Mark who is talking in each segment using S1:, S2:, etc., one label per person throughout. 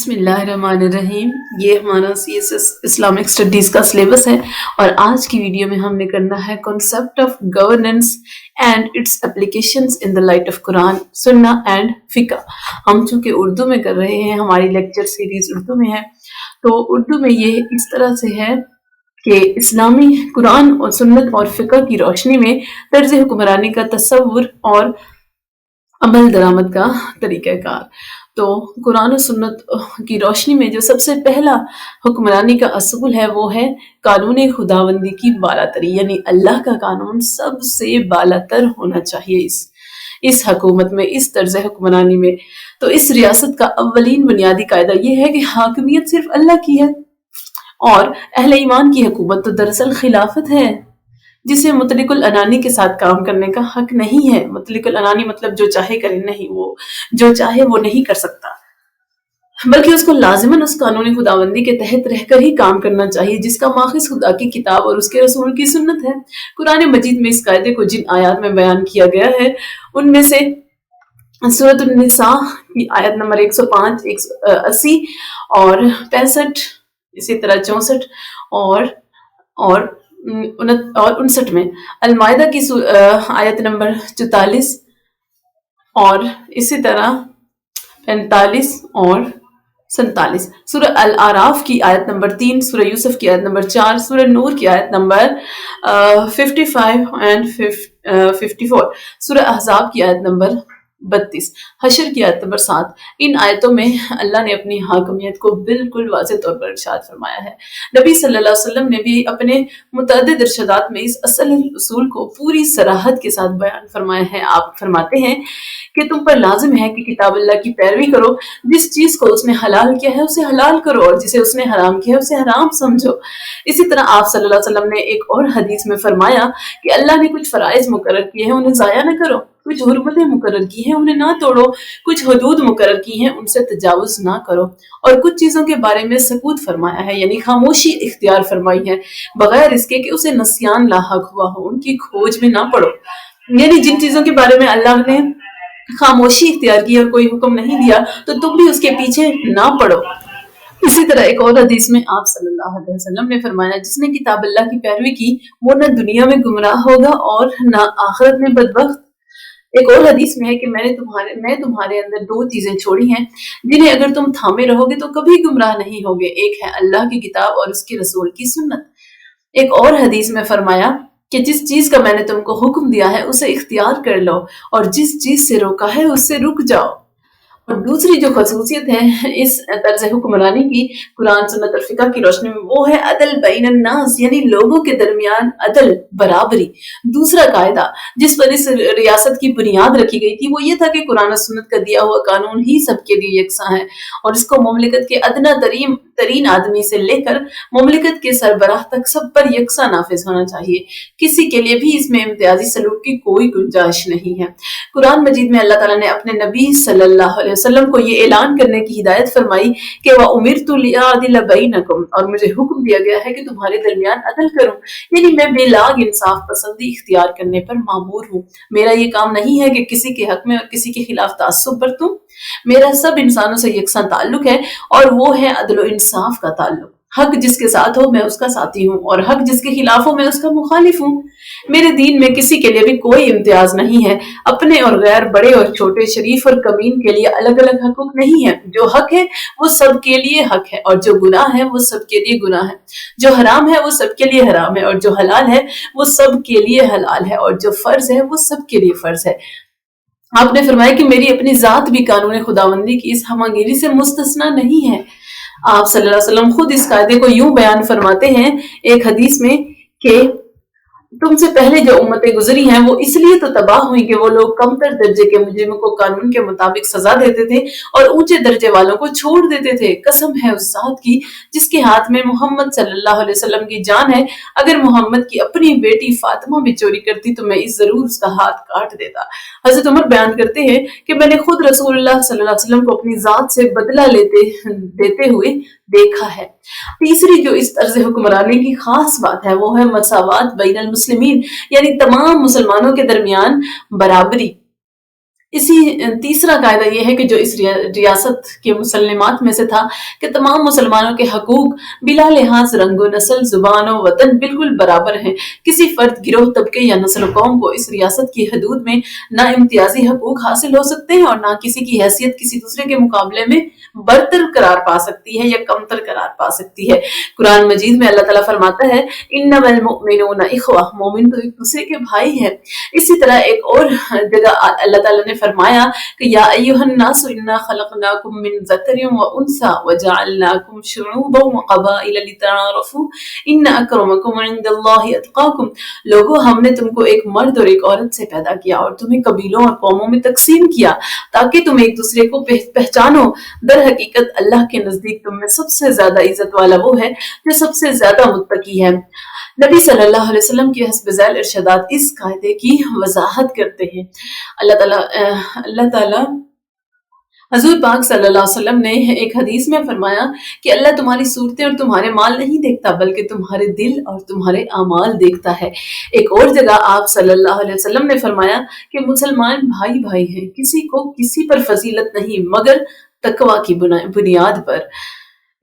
S1: بسم اللہ الرحمن الرحیم۔ یہ ہمارا C S S Islamic studies کا سلیبس ہے اور آج کی ویڈیو میں ہم نے کرنا ہے concept of governance and its applications in the light of قرآن سنہ اینڈ فقہ۔ ہم چونکہ اردو میں کر رہے ہیں، ہماری لیکچر سیریز اردو میں ہے، تو اردو میں یہ اس طرح سے ہے کہ اسلامی قرآن اور سنت اور فقہ کی روشنی میں طرز حکمرانی کا تصور اور عمل درآمد کا طریقہ کار۔ تو قرآن و سنت کی روشنی میں جو سب سے پہلا حکمرانی کا اصول ہے وہ ہے قانون خداوندی کی بالاتری، یعنی اللہ کا قانون سب سے بالاتر ہونا چاہیے اس حکومت میں، اس طرز حکمرانی میں۔ تو اس ریاست کا اولین بنیادی قاعدہ یہ ہے کہ حاکمیت صرف اللہ کی ہے، اور اہل ایمان کی حکومت تو دراصل خلافت ہے جسے مطلق العنانی کے ساتھ کام کرنے کا حق نہیں ہے۔ مطلق العنانی مطلب جو چاہے کرے، نہیں، وہ جو چاہے وہ نہیں کر سکتا، بلکہ اس کو لازماً اس قانون خداوندی کے تحت رہ کر ہی کام کرنا چاہیے جس کا ماخذ خدا کی کتاب اور اس کے رسول کی سنت ہے۔ قرآن مجید میں اس قاعدے کو جن آیات میں بیان کیا گیا ہے ان میں سے سورۃ النساء کی آیت نمبر 105، 80 اور 65، اسی طرح 64 اور 59 میں، المائدہ کی آیت نمبر 44 اور اسی طرح 45 اور 47، سورہ الاعراف کی آیت نمبر 3، سورہ یوسف کی آیت نمبر 4، سورہ نور کی آیت نمبر 55 اور 54، سورہ احزاب کی آیت نمبر 32، حشر کی آیت نمبر 7۔ ان آیتوں میں اللہ نے اپنی حاکمیت کو بالکل واضح طور پر ارشاد فرمایا ہے۔ نبی صلی اللہ علیہ وسلم نے بھی اپنے متعدد ارشادات میں اس اصل اصول کو پوری صراحت کے ساتھ بیان فرمایا ہے۔ آپ فرماتے ہیں کہ تم پر لازم ہے کہ کتاب اللہ کی پیروی کرو، جس چیز کو اس نے حلال کیا ہے اسے حلال کرو، اور جسے اس نے حرام کیا ہے اسے حرام سمجھو۔ اسی طرح آپ صلی اللہ علیہ وسلم نے ایک اور حدیث میں فرمایا کہ اللہ نے کچھ فرائض مقرر کیے ہیں، انہیں ضائع نہ کرو، کچھ حرمتیں مقرر کی ہیں انہیں نہ توڑو، کچھ حدود مقرر کی ہیں ان سے تجاوز نہ کرو، اور کچھ چیزوں کے بارے میں سکوت فرمایا ہے، یعنی خاموشی اختیار فرمائی ہے، بغیر اس کے کہ اسے نسیان لاحق ہوا ہو، ان کی کھوج میں نہ پڑو۔ یعنی جن چیزوں کے بارے میں اللہ نے خاموشی اختیار کی اور کوئی حکم نہیں دیا تو تم بھی اس کے پیچھے نہ پڑو۔ اسی طرح ایک اور حدیث میں آپ صلی اللہ علیہ وسلم نے فرمایا، جس نے کتاب اللہ کی پیروی کی وہ نہ دنیا میں گمراہ ہوگا اور نہ آخرت میں بدبخت۔ ایک اور حدیث میں ہے کہ میں تمہارے اندر دو چیزیں چھوڑی ہیں جنہیں اگر تم تھامے رہو گے تو کبھی گمراہ نہیں ہوگے، ایک ہے اللہ کی کتاب اور اس کے رسول کی سنت۔ ایک اور حدیث میں فرمایا کہ جس چیز کا میں نے تم کو حکم دیا ہے اسے اختیار کر لو، اور جس چیز سے روکا ہے اس سے رک جاؤ۔ اور دوسری جو خصوصیت ہے اس طرز حکمرانی کی قرآن سنت اور فقہ کی روشنی میں وہ ہے عدل بین الناس، یعنی لوگوں کے درمیان عدل، برابری۔ دوسرا قاعدہ جس پر اس ریاست کی بنیاد رکھی گئی تھی وہ یہ تھا کہ قرآن و سنت کا دیا ہوا قانون ہی سب کے لیے یکساں ہے، اور اس کو مملکت کے ادنا ترین آدمی سے لے کر مملکت کے سربراہ تک سب پر یکساں نافذ ہونا چاہیے، کسی کے لیے بھی اس میں امتیازی سلوک کی کوئی گنجائش نہیں ہے۔ قرآن مجید میں اللہ تعالیٰ نے اپنے نبی صلی اللہ علیہ وسلم کو یہ اعلان کرنے کی ہدایت فرمائی کہ وَأُمِرْتُ لِأَعْدِلَ بَيْنَكُمْ، اور مجھے حکم دیا گیا ہے کہ تمہارے درمیان عدل کروں، یعنی میں بے لاگ انصاف پسندی اختیار کرنے پر مامور ہوں۔ میرا یہ کام نہیں ہے کہ کسی کے حق میں اور کسی کے خلاف تعصب برتوں، میرا سب انسانوں سے یکساں تعلق ہے، اور وہ ہے عدل و انصاف کا تعلق۔ حق جس کے ساتھ ہو میں اس کا ساتھی ہوں، اور حق جس کے خلاف ہو میں اس کا مخالف ہوں۔ میرے دین میں کسی کے لیے بھی کوئی امتیاز نہیں ہے، اپنے اور غیر، بڑے اور چھوٹے، شریف اور کمین کے لیے الگ الگ حقوق نہیں ہے۔ جو حق ہے وہ سب کے لیے حق ہے، اور جو گناہ ہے وہ سب کے لیے گناہ ہے۔ جو حرام ہے وہ سب کے لیے حرام ہے، اور جو حلال ہے وہ سب کے لیے حلال ہے، اور جو فرض ہے وہ سب کے لیے فرض ہے۔ آپ نے فرمایا کہ میری اپنی ذات بھی قانون خداوندی کی اس ہمانگیری سے مستثنا نہیں ہے۔ آپ صلی اللہ علیہ وسلم خود اس قاعدے کو یوں بیان فرماتے ہیں ایک حدیث میں کہ تم سے پہلے جو امتیں گزری ہیں وہ اس لیے تو تباہ ہوئیں کہ وہ لوگ کمتر درجے کے مجرموں کو قانون کے مطابق سزا دیتے تھے اور اونچے درجے والوں کو چھوڑ دیتے تھے۔ قسم ہے اس ذات کی جس کے ہاتھ میں محمد صلی اللہ علیہ وسلم کی جان ہے، اگر محمد کی اپنی بیٹی فاطمہ بھی چوری کرتی تو میں ضرور اس کا ہاتھ کاٹ دیتا۔ حضرت عمر بیان کرتے ہیں کہ میں نے خود رسول اللہ صلی اللہ علیہ وسلم کو اپنی ذات سے بدلہ دیتے ہوئے دیکھا ہے۔ تیسری جو اس طرز حکمرانی کی خاص بات ہے وہ ہے مساوات بین المسلمین، یعنی تمام مسلمانوں کے درمیان برابری۔ اسی تیسرا قاعدہ یہ ہے کہ جو اس ریاست کے مسلمات میں سے تھا کہ تمام مسلمانوں کے حقوق بلا لحاظ رنگ و نسل، زبان و وطن بالکل برابر ہیں۔ کسی فرد، گروہ، طبقے یا نسل و قوم کو اس ریاست کی حدود میں نہ امتیازی حقوق حاصل ہو سکتے ہیں اور نہ کسی کی حیثیت کسی دوسرے کے مقابلے میں برتر قرار پا سکتی ہے یا کمتر قرار پا سکتی ہے۔ قرآن مجید میں اللہ تعالیٰ فرماتا ہے انما المؤمنون اخوہ، مومن تو ایک دوسرے کے بھائی ہیں۔ اسی طرح ایک اور جگہ اللہ تعالیٰ نے فرمایا کہ یا ایھا الناس انا خلقناکم من ذکر و انثی وجعلناکم شعوبا وقبائل لتعارفوا ان اکرمکم عند اللہ اتقاکم، لوگوں ہم نے تم کو ایک مرد اور ایک عورت سے پیدا کیا اور تمہیں قبیلوں اور قوموں میں تقسیم کیا تاکہ تم ایک دوسرے کو پہچانو۔ در حقیقت اللہ کے نزدیک تم میں سب سے زیادہ عزت والا وہ ہے جو سب سے زیادہ متقی ہے۔ نبی صلی اللہ علیہ وسلم کے حسب ذیل ارشادات اس قاعدے کی وضاحت کرتے ہیں۔ اللہ تعالیٰ حضور پاک صلی اللہ علیہ وسلم نے ایک حدیث میں فرمایا کہ اللہ تمہاری صورتیں اور تمہارے مال نہیں دیکھتا بلکہ تمہارے دل اور تمہارے اعمال دیکھتا ہے۔ ایک اور جگہ آپ صلی اللہ علیہ وسلم نے فرمایا کہ مسلمان بھائی بھائی ہیں، کسی کو کسی پر فضیلت نہیں مگر تقوی کی بنیاد پر۔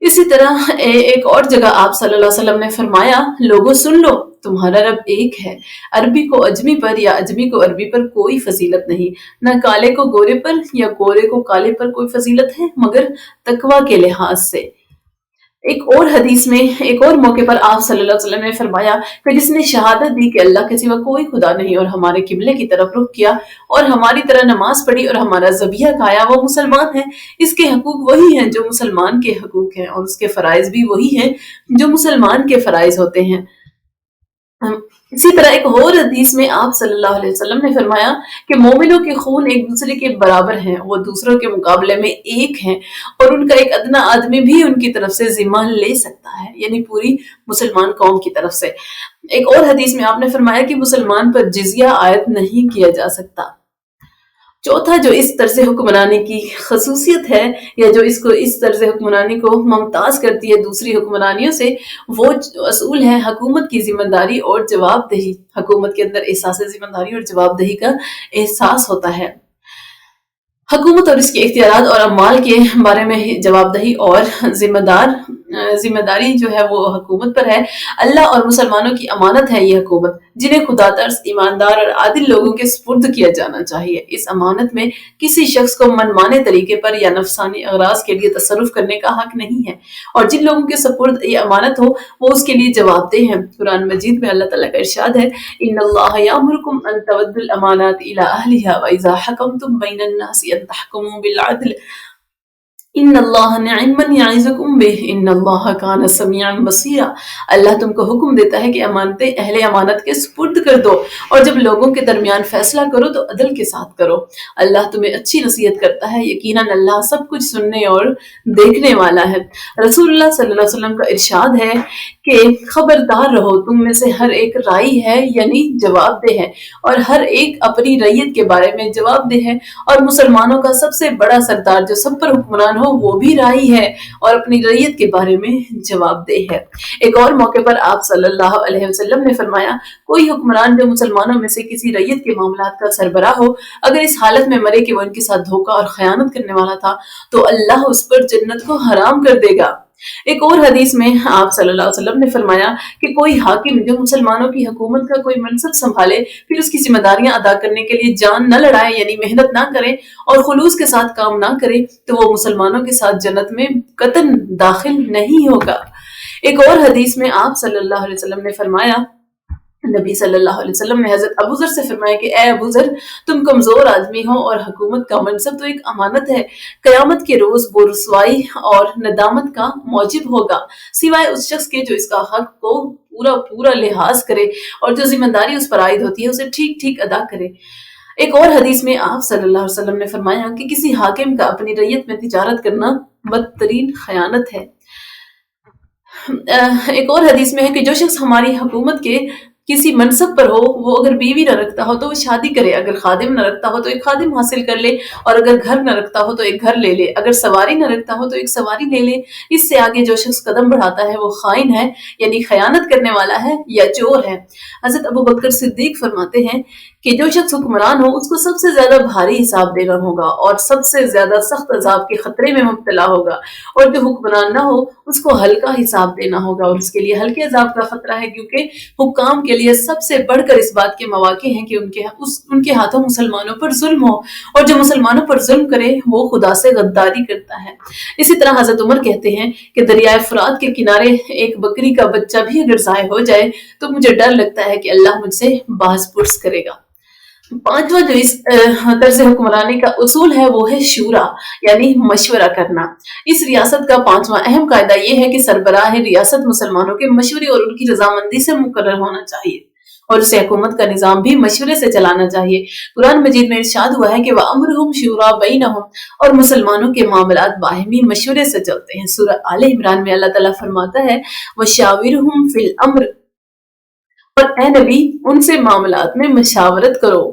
S1: اسی طرح ایک اور جگہ آپ صلی اللہ علیہ وسلم نے فرمایا لوگوں سن لو، تمہارا رب ایک ہے، عربی کو اجمی پر یا اجمی کو عربی پر کوئی فضیلت نہیں، نہ کالے کو گورے پر یا گورے کو کالے پر کوئی فضیلت ہے مگر تقوی کے لحاظ سے۔ ایک اور حدیث میں ایک اور موقع پر آپ صلی اللہ علیہ وسلم نے فرمایا کہ جس نے شہادت دی کہ اللہ کے سوا کوئی خدا نہیں اور ہمارے قبلے کی طرف رخ کیا اور ہماری طرح نماز پڑھی اور ہمارا ذبیحہ کھایا، وہ مسلمان ہے۔ اس کے حقوق وہی ہیں جو مسلمان کے حقوق ہیں اور اس کے فرائض بھی وہی ہیں جو مسلمان کے فرائض ہوتے ہیں۔ اسی طرح ایک اور حدیث میں آپ صلی اللہ علیہ وسلم نے فرمایا کہ مومنوں کے خون ایک دوسرے کے برابر ہیں، وہ دوسروں کے مقابلے میں ایک ہیں اور ان کا ایک ادنا آدمی بھی ان کی طرف سے ذمہ لے سکتا ہے، یعنی پوری مسلمان قوم کی طرف سے۔ ایک اور حدیث میں آپ نے فرمایا کہ مسلمان پر جزیہ عائد نہیں کیا جا سکتا۔ چوتھا جو اس طرز حکمرانی کی خصوصیت ہے یا جو اس طرز حکمرانی کو ممتاز کرتی ہے دوسری حکمرانیوں سے، وہ اصول ہے حکومت کی ذمہ داری اور جواب دہی۔ حکومت کے اندر احساس ذمہ داری اور جواب دہی کا احساس ہوتا ہے۔ حکومت اور اس کے اختیارات اور اعمال کے بارے میں جواب دہی اور ذمہ داری جو ہے وہ حکومت پر ہے۔ اللہ اور مسلمانوں کی امانت ہے یہ حکومت، جنہیں خدا ترس، ایماندار اور عادل لوگوں کے سپرد کیا جانا چاہیے۔ اس امانت میں کسی شخص کو منمانے طریقے پر یا نفسانی اغراض کے لیے تصرف کرنے کا حق نہیں ہے، اور جن لوگوں کے سپرد یہ امانت ہو وہ اس کے لیے جواب دہ ہیں۔ قرآن مجید میں اللہ تعالیٰ کا ارشاد ہے ان اللہ یامرکم ان تؤدوا الامانات الی اہلها واذا حکمتم بین الناس ان تحکموا بالعدل ان اللہ نعم من یعظکم بہ ان اللہ کان سمیعا بصیرا۔ اللہ تم کو حکم دیتا ہے کہ امانتیں اہل امانت کے سپرد کر دو اور جب لوگوں کے درمیان فیصلہ کرو تو عدل کے ساتھ کرو۔ اللہ تمہیں اچھی نصیحت کرتا ہے، یقیناً اللہ سب کچھ سننے اور دیکھنے والا ہے۔ رسول اللہ صلی اللہ علیہ وسلم کا ارشاد ہے کہ خبردار رہو، تم میں سے ہر ایک رائی ہے یعنی جواب دہ ہے اور ہر ایک اپنی ریت کے بارے میں جواب دہ ہے، اور مسلمانوں کا سب سے بڑا سردار جو سب پر حکمران ہو وہ بھی رائی ہے اور اپنی ریت کے بارے میں جواب دہ ہے۔ ایک اور موقع پر آپ صلی اللہ علیہ وسلم نے فرمایا کوئی حکمران جو مسلمانوں میں سے کسی ریت کے معاملات کا سربراہ ہو اگر اس حالت میں مرے کہ وہ ان کے ساتھ دھوکہ اور خیانت کرنے والا تھا تو اللہ اس پر جنت کو حرام کر دے گا۔ ایک اور حدیث میں آپ صلی اللہ علیہ وسلم نے فرمایا کہ کوئی حاکم جو مسلمانوں کی حکومت کا کوئی منصب سنبھالے پھر اس کی ذمہ داریاں ادا کرنے کے لیے جان نہ لڑائے یعنی محنت نہ کرے اور خلوص کے ساتھ کام نہ کرے تو وہ مسلمانوں کے ساتھ جنت میں قطعاً داخل نہیں ہوگا۔ ایک اور حدیث میں آپ صلی اللہ علیہ وسلم نے فرمایا، نبی صلی اللہ علیہ وسلم نے حضرت ابو ذر سے فرمایا کہ اے ابو ذر تم کمزور آدمی ہو اور حکومت کا منصب تو ایک امانت ہے، قیامت کے روز وہ رسوائی اور ندامت کا موجب ہوگا سوائے اس شخص کے جو اس کا حق کو پورا لحاظ کرے اور جو ذمہ داری اس پر عائد ہوتی ہے اسے ٹھیک ٹھیک ادا کرے۔ ایک اور حدیث میں آپ صلی اللہ علیہ وسلم نے فرمایا کہ کسی حاکم کا اپنی ریت میں تجارت کرنا بدترین خیانت ہے۔ ایک اور حدیث میں ہے کہ جو شخص ہماری حکومت کے کسی منصب پر ہو وہ اگر بیوی نہ رکھتا ہو تو وہ شادی کرے، اگر خادم نہ رکھتا ہو تو ایک خادم حاصل کر لے، اور اگر گھر نہ رکھتا ہو تو ایک گھر لے لے، اگر سواری نہ رکھتا ہو تو ایک سواری لے لے۔ اس سے آگے جو شخص قدم بڑھاتا ہے وہ خائن ہے یعنی خیانت کرنے والا ہے یا چور ہے۔ حضرت ابو بکر صدیق فرماتے ہیں کہ جو شخص حکمران ہو اس کو سب سے زیادہ بھاری حساب دینا ہوگا اور سب سے زیادہ سخت عذاب کے خطرے میں مبتلا ہوگا، اور جو حکمران نہ ہو اس کو ہلکا حساب دینا ہوگا اور اس کے لیے ہلکے عذاب کا خطرہ ہے، کیونکہ حکام کے لیے سب سے بڑھ کر اس بات کے مواقع ہیں کہ ان کے ہاتھوں مسلمانوں پر ظلم ہو، اور جو مسلمانوں پر ظلم کرے وہ خدا سے غداری کرتا ہے۔ اسی طرح حضرت عمر کہتے ہیں کہ دریائے فرات کے کنارے ایک بکری کا بچہ بھی اگر ضائع ہو جائے تو مجھے ڈر لگتا ہے کہ اللہ مجھ سے باز پرس کرے گا۔ پانچواں جو اس طرز حکمرانی کا اصول ہے وہ ہے شورا، یعنی مشورہ کرنا۔ اس ریاست کا پانچواں اہم قاعدہ یہ ہے کہ سربراہ ریاست مسلمانوں کے مشورے اور ان کی رضامندی سے مقرر ہونا چاہیے، اور اسے حکومت کا نظام بھی مشورے سے چلانا چاہیے۔ قرآن مجید میں ارشاد ہوا ہے کہ وَأَمْرُهُمْ شُورَىٰ بَيْنَهُمْ، اور مسلمانوں کے معاملات باہمی مشورے سے چلتے ہیں۔ سورہ آل عمران میں اللہ تعالیٰ فرماتا ہے وَشَاوِرْهُمْ فِي الْأَمْرِ، اور اے نبی ان سے معاملات میں مشاورت کرو۔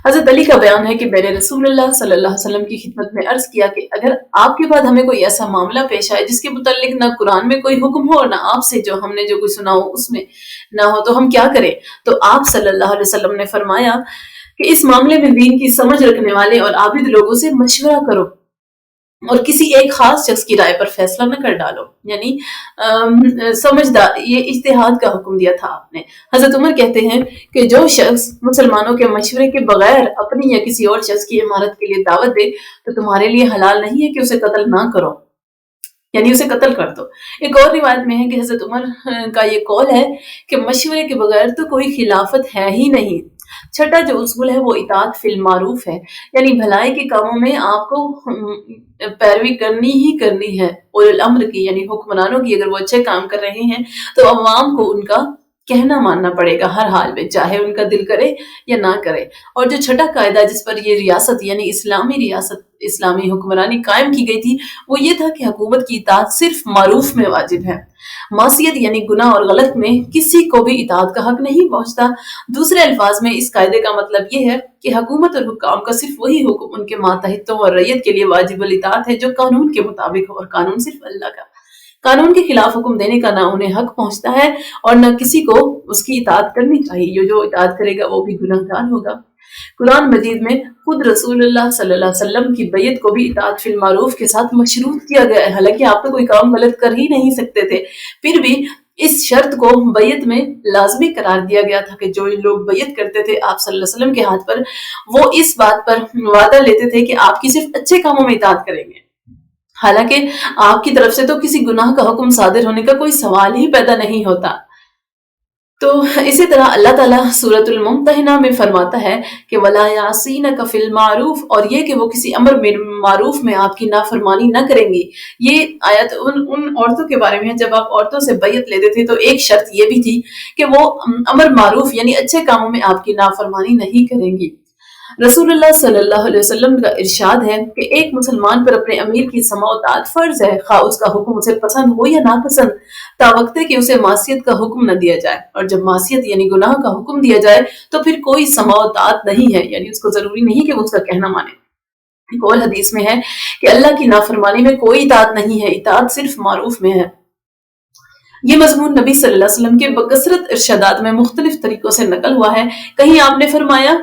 S1: حضرت علی کا بیان ہے کہ میں نے رسول اللہ صلی اللہ علیہ وسلم کی خدمت میں عرض کیا کہ اگر آپ کے بعد ہمیں کوئی ایسا معاملہ پیش آئے جس کے متعلق نہ قرآن میں کوئی حکم ہو اور نہ آپ سے جو ہم نے جو کوئی سنا ہو اس میں نہ ہو تو ہم کیا کریں؟ تو آپ صلی اللہ علیہ وسلم نے فرمایا کہ اس معاملے میں دین کی سمجھ رکھنے والے اور عابد لوگوں سے مشورہ کرو اور کسی ایک خاص شخص کی رائے پر فیصلہ نہ کر ڈالو، یعنی سمجھدار، یہ اجتہاد کا حکم دیا تھا آپ نے۔ حضرت عمر کہتے ہیں کہ جو شخص مسلمانوں کے مشورے کے بغیر اپنی یا کسی اور شخص کی عمارت کے لیے دعوت دے تو تمہارے لیے حلال نہیں ہے کہ اسے قتل نہ کرو، یعنی اسے قتل کر دو۔ ایک اور روایت میں ہے کہ حضرت عمر کا یہ قول ہے کہ مشورے کے بغیر تو کوئی خلافت ہے ہی نہیں۔ چھٹا جو اصول ہے وہ اطاعت فی المعروف ہے، یعنی بھلائی کے کاموں میں آپ کو پیروی کرنی ہی کرنی ہے اولو الامر کی، یعنی حکمرانوں کی۔ اگر وہ اچھے کام کر رہے ہیں تو عوام کو ان کا کہنا ماننا پڑے گا ہر حال میں، چاہے ان کا دل کرے یا نہ کرے۔ اور جو چھٹا قاعدہ جس پر یہ ریاست یعنی اسلامی ریاست، اسلامی حکمرانی قائم کی گئی تھی وہ یہ تھا کہ حکومت کی اطاعت صرف معروف میں واجب ہے، معصیت یعنی گناہ اور غلط میں کسی کو بھی اطاعت کا حق نہیں پہنچتا۔ دوسرے الفاظ میں اس قاعدے کا مطلب یہ ہے کہ حکومت اور حکام کا صرف وہی حکم ان کے ماتحتوں اور رعیت کے لیے واجب الاطاعت ہے جو قانون کے مطابق ہو، اور قانون صرف اللہ کا۔ قانون کے خلاف حکم دینے کا نہ انہیں حق پہنچتا ہے اور نہ کسی کو اس کی اطاعت کرنی چاہیے، جو اطاعت کرے گا وہ بھی گناہگار ہوگا۔ قرآن مجید میں خود رسول اللہ صلی اللہ علیہ وسلم کی بیعت کو بھی اطاعت فی المعروف کے ساتھ مشروط کیا گیا ہے، حالانکہ آپ تو کوئی کام غلط کر ہی نہیں سکتے تھے، پھر بھی اس شرط کو بیعت میں لازمی قرار دیا گیا تھا کہ جو لوگ بیعت کرتے تھے آپ صلی اللہ علیہ وسلم کے ہاتھ پر، وہ اس بات پر وعدہ لیتے تھے کہ آپ کی صرف اچھے کاموں میں اطاعت کریں گے، حالانکہ آپ کی طرف سے تو کسی گناہ کا حکم صادر ہونے کا کوئی سوال ہی پیدا نہیں ہوتا۔ تو اسی طرح اللہ تعالیٰ سورۃ الممتحنہ میں فرماتا ہے کہ وَلَا يَعْصِينَكَ فِي الْمَعْرُوفِ، اور یہ کہ وہ کسی امر معروف میں آپ کی نافرمانی نہ کریں گی۔ یہ آیت ان عورتوں کے بارے میں ہے جب آپ عورتوں سے بیعت لیتے تھے تو ایک شرط یہ بھی تھی کہ وہ امر معروف یعنی اچھے کاموں میں آپ کی نافرمانی نہیں کریں گی۔ رسول اللہ صلی اللہ علیہ وسلم کا ارشاد ہے کہ ایک مسلمان پر اپنے امیر کی سماع و اطاعت فرض ہے، خواہ اس کا حکم اسے پسند ہو یا ناپسند، تاوقتے کہ اسے معصیت کا حکم نہ دیا جائے، اور جب معصیت یعنی گناہ کا حکم دیا جائے تو پھر کوئی سماع و اطاعت نہیں ہے، یعنی اس کو ضروری نہیں کہ وہ اس کا کہنا مانے۔ ایک اور حدیث میں ہے کہ اللہ کی نافرمانی میں کوئی اطاعت نہیں ہے، اطاعت صرف معروف میں ہے۔ یہ مضمون نبی صلی اللہ علیہ وسلم کے بکثرت ارشادات میں مختلف طریقوں سے نقل ہوا ہے۔ کہیں آپ نے فرمایا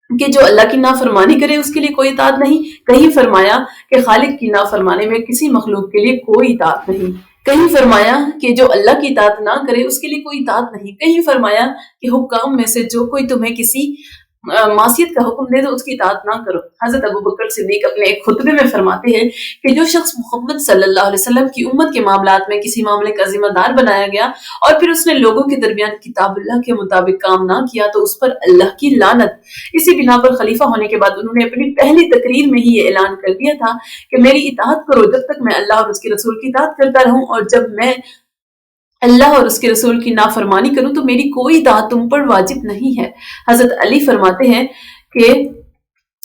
S1: کہ جو اللہ کی نافرمانی کرے اس کے لیے کوئی اطاعت نہیں، کہیں فرمایا کہ خالق کی نافرمانی میں کسی مخلوق کے لیے کوئی اطاعت نہیں، کہیں فرمایا کہ جو اللہ کی اطاعت نہ کرے اس کے لیے کوئی اطاعت نہیں، کہیں فرمایا کہ حکام میں سے جو کوئی تمہیں کسی معصیت کا حکم دے تو اس کی اطاعت نہ کرو۔ حضرت ابو بکر صدیق اپنے ایک خطبے میں فرماتے ہیں کہ جو شخص محمد صلی اللہ علیہ وسلم کی امت کے معاملات میں کسی معاملے کا ذمہ دار بنایا گیا اور پھر اس نے لوگوں کے درمیان کتاب اللہ کے مطابق کام نہ کیا تو اس پر اللہ کی لعنت۔ اسی بنا پر خلیفہ ہونے کے بعد انہوں نے اپنی پہلی تقریر میں ہی یہ اعلان کر دیا تھا کہ میری اطاعت کرو جب تک میں اللہ اور اس کے رسول کی اطاعت کرتا رہوں، اور جب میں اللہ اور اس کے رسول کی نافرمانی کروں تو میری کوئی اطاعت تم پر واجب نہیں ہے۔ حضرت علی فرماتے ہیں کہ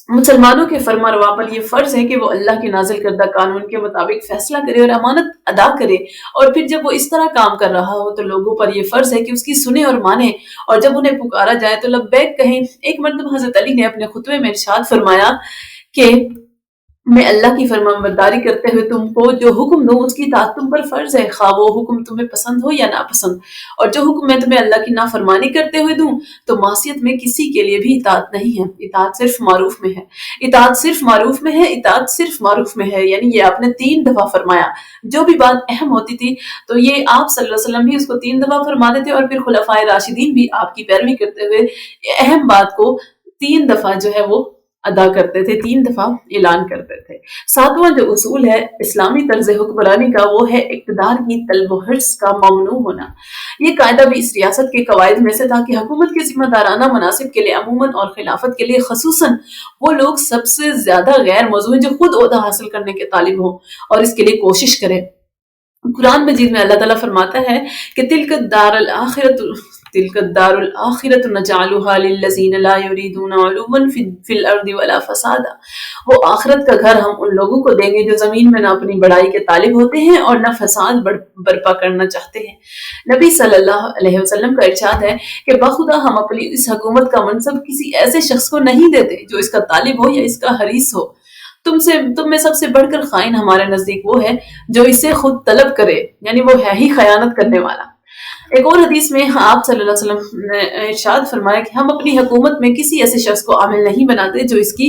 S1: مسلمانوں کے فرما روا پر یہ فرض ہے کہ وہ اللہ کے نازل کردہ قانون کے مطابق فیصلہ کرے اور امانت ادا کرے، اور پھر جب وہ اس طرح کام کر رہا ہو تو لوگوں پر یہ فرض ہے کہ اس کی سنے اور مانے، اور جب انہیں پکارا جائے تو لبیک کہیں۔ ایک مرتبہ حضرت علی نے اپنے خطبے میں ارشاد فرمایا کہ میں اللہ کی فرمانبرداری کرتے ہوئے تم کو جو حکم دوں اس کی اطاعت تم پر فرض ہے، خواہ وہ حکم تمہیں پسند ہو یا ناپسند، اور جو حکم میں تمہیں اللہ کی نافرمانی کرتے ہوئے دوں تو معصیت میں کسی کے لیے بھی اطاعت نہیں ہے، اطاعت صرف معروف میں ہے، اطاعت صرف معروف میں ہے، اطاعت صرف معروف میں ہے، یعنی یہ آپ نے 3 دفعہ فرمایا۔ جو بھی بات اہم ہوتی تھی تو یہ آپ صلی اللہ علیہ وسلم بھی اس کو 3 دفعہ فرماتے تھے، اور پھر خلفائے راشدین بھی آپ کی پیروی کرتے ہوئے اہم بات کو 3 دفعہ جو ہے وہ ادا کرتے تھے، 3 دفعہ اعلان کرتے تھے۔ 7واں جو اصول ہے اسلامی طرز حکمرانی کا وہ ہے اقتدار کی طلب و حرص کا ممنوع ہونا۔ یہ قاعدہ بھی اس ریاست کے قواعد میں سے تھا کہ حکومت کے ذمہ دارانہ مناصب کے لیے عموماً اور خلافت کے لیے خصوصاً وہ لوگ سب سے زیادہ غیر موضوع ہیں جو خود عہدہ حاصل کرنے کے طالب ہوں اور اس کے لیے کوشش کریں۔ قرآن مجید میں اللہ تعالیٰ فرماتا ہے کہ تلک الدار الآخرۃ نجعلها للذین لا یریدون علوا فی الارض ولا فسادا، وہ آخرت کا گھر ہم ان لوگوں کو دیں گے جو زمین میں نہ اپنی بڑائی کے طالب ہوتے ہیں اور نہ فساد برپا کرنا چاہتے ہیں۔ نبی صلی اللہ علیہ وسلم کا ارشاد ہے کہ بخدا ہم اپنی اس حکومت کا منصب کسی ایسے شخص کو نہیں دیتے جو اس کا طالب ہو یا اس کا حریص ہو۔ تم میں سب سے بڑھ کر خائن ہمارے نزدیک وہ ہے جو اسے خود طلب کرے، یعنی وہ ہے ہی خیانت کرنے والا۔ ایک اور حدیث میں آپ صلی اللہ علیہ وسلم نے ارشاد فرمایا کہ ہم اپنی حکومت میں کسی ایسے شخص کو عامل نہیں بناتے جو اس کی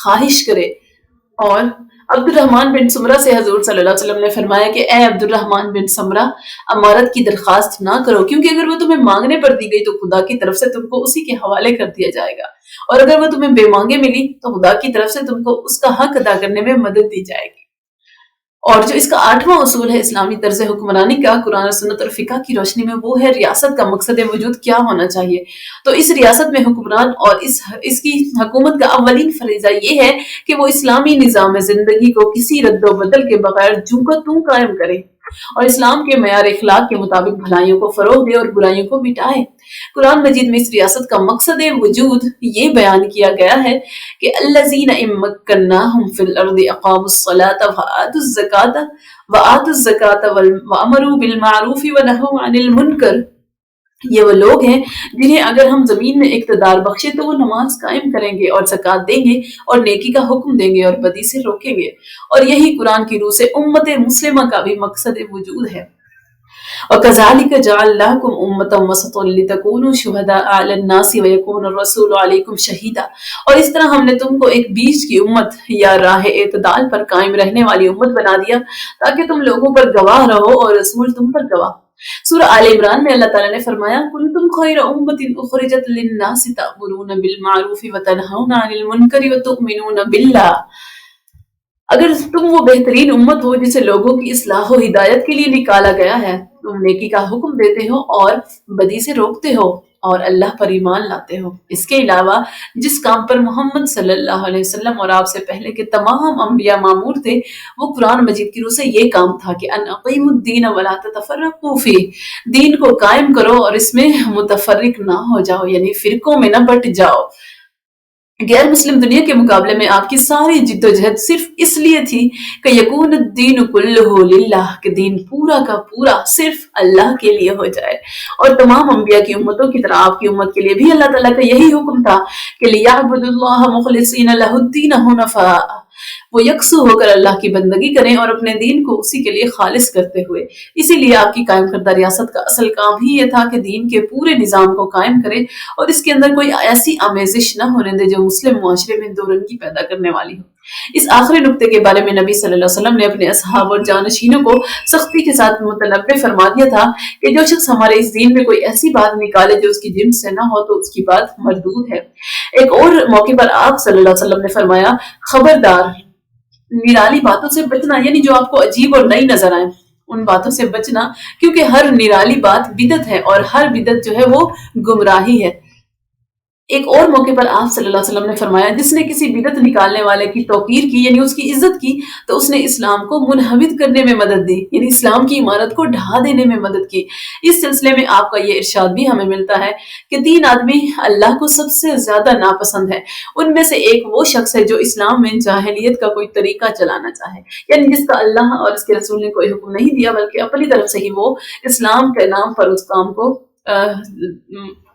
S1: خواہش کرے۔ اور عبد الرحمن بن سمرہ سے حضور صلی اللہ علیہ وسلم نے فرمایا کہ اے عبد الرحمن بن سمرہ، امارت کی درخواست نہ کرو، کیونکہ اگر وہ تمہیں مانگنے پر دی گئی تو خدا کی طرف سے تم کو اسی کے حوالے کر دیا جائے گا، اور اگر وہ تمہیں بے مانگے ملی تو خدا کی طرف سے تم کو اس کا حق ادا کرنے میں مدد دی جائے گی۔ اور جو اس کا 8واں اصول ہے اسلامی طرز حکمرانی کا قرآن و سنت اور فقہ کی روشنی میں، وہ ہے ریاست کا مقصد وجود کیا ہونا چاہیے۔ تو اس ریاست میں حکمران اور اس کی حکومت کا اولین فریضہ یہ ہے کہ وہ اسلامی نظام زندگی کو کسی رد و بدل کے بغیر جوں کا توں قائم کرے اور اسلام کے معیار اخلاق کے مطابق بھلائیوں کو فروغ دے اور برائیوں کو مٹائے۔ قرآن مجید میں اس ریاست کا مقصد وجود یہ بیان کیا گیا ہے کہ الذین ان مکناہم فی الارض اقاموا الصلاۃ وآتوا الزکاۃ وامروا بالمعروف ونہوا عن المنکر، یہ وہ لوگ ہیں جنہیں اگر ہم زمین میں اقتدار بخشے تو وہ نماز قائم کریں گے اور زکوٰۃ دیں گے اور نیکی کا حکم دیں گے اور بدی سے روکیں گے، اور یہی قرآن کی روح سے امت مسلمہ کا بھی مقصد وجود ہے۔ وَكَذَلِكَ جَعَلْنَاكُمْ أُمَّةً وَسَطًا لِتَكُونُوا شُهَدَاءَ عَلَى النَّاسِ وَيَكُونَ الرَّسُولُ عَلَيْكُمْ شَهِيدًا، اور اس طرح ہم نے تم کو ایک بیچ کی امت یا راہ اعتدال پر قائم رہنے والی امت بنا دیا تاکہ تم لوگوں پر گواہ رہو اور رسول تم پر گواہ۔ سورہ آل عمران میں اللہ تعالیٰ نے فرمایا كُنتُمْ خَيْرَ أُمَّةٍ أُخْرِجَتْ لِلنَّاسِ تَأْمُرُونَ بِالْمَعْرُوفِ وَتَنْهَوْنَ عَنِ الْمُنكَرِ وَتُؤْمِنُونَ بِاللَّهِ، اگر تم وہ بہترین امت ہو جسے لوگوں کی اصلاح و ہدایت کے لیے نکالا گیا ہے، تم نیکی کا حکم دیتے ہو اور بدی سے روکتے ہو اور اللہ پر ایمان لاتے ہو۔ اس کے علاوہ جس کام پر محمد صلی اللہ علیہ وسلم اور آپ سے پہلے کے تمام انبیاء مامور تھے وہ قرآن مجید کی روح سے یہ کام تھا کہ ان اقیموا الدین ولا تتفرقوا فیہ، دین کو قائم کرو اور اس میں متفرق نہ ہو جاؤ، یعنی فرقوں میں نہ بٹ جاؤ۔ غیر مسلم دنیا کے مقابلے میں آپ کی ساری جد و جہد صرف اس لیے تھی کہ یکون الدین کلہ للہ، کہ دین پورا کا پورا صرف اللہ کے لیے ہو جائے، اور تمام انبیاء کی امتوں کی طرح آپ کی امت کے لیے بھی اللہ تعالیٰ کا یہی حکم تھا کہ لیعبدوا اللہ مخلصین لہ الدین حنفاء، وہ یکسو ہو کر اللہ کی بندگی کریں اور اپنے دین کو اسی کے لیے خالص کرتے ہوئے۔ اسی لیے آپ کی قائم کردہ ریاست کا اصل کام ہی یہ تھا کہ دین کے پورے نظام کو قائم کرے اور اس کے اندر کوئی ایسی آمیزش نہ ہونے دے جو مسلم معاشرے میں دو رنگی پیدا کرنے والی ہو۔ اس آخری نقطے کے بارے میں نبی صلی اللہ علیہ وسلم نے اپنے اصحاب اور جانشینوں کو سختی کے ساتھ متنبہ فرما دیا تھا کہ جو شخص ہمارے اس دین میں کوئی ایسی بات نکالے جو اس کی جنس سے نہ ہو تو اس کی بات مردود ہے۔ ایک اور موقع پر آپ صلی اللہ علیہ وسلم نے فرمایا خبردار، نرالی باتوں سے بچنا، یعنی جو آپ کو عجیب اور نئی نظر آئیں ان باتوں سے بچنا، کیونکہ ہر نرالی بات بدعت ہے اور ہر بدعت جو ہے وہ گمراہی ہے۔ ایک اور موقع پر آپ صلی اللہ علیہ وسلم نے فرمایا جس نے کسی بدعت نکالنے والے کی توقیر کی یعنی اس کی عزت کی تو اس نے اسلام کو منہدم کرنے میں مدد دی، یعنی اسلام کی عمارت کو ڈھا دینے میں مدد کی۔ اس سلسلے میں آپ کا یہ ارشاد بھی ہمیں ملتا ہے کہ 3 آدمی اللہ کو سب سے زیادہ ناپسند ہے، ان میں سے ایک وہ شخص ہے جو اسلام میں جاہلیت کا کوئی طریقہ چلانا چاہے، یعنی جس کا اللہ اور اس کے رسول نے کوئی حکم نہیں دیا بلکہ اپنی طرف سے ہی وہ اسلام کے نام پر اس کام کو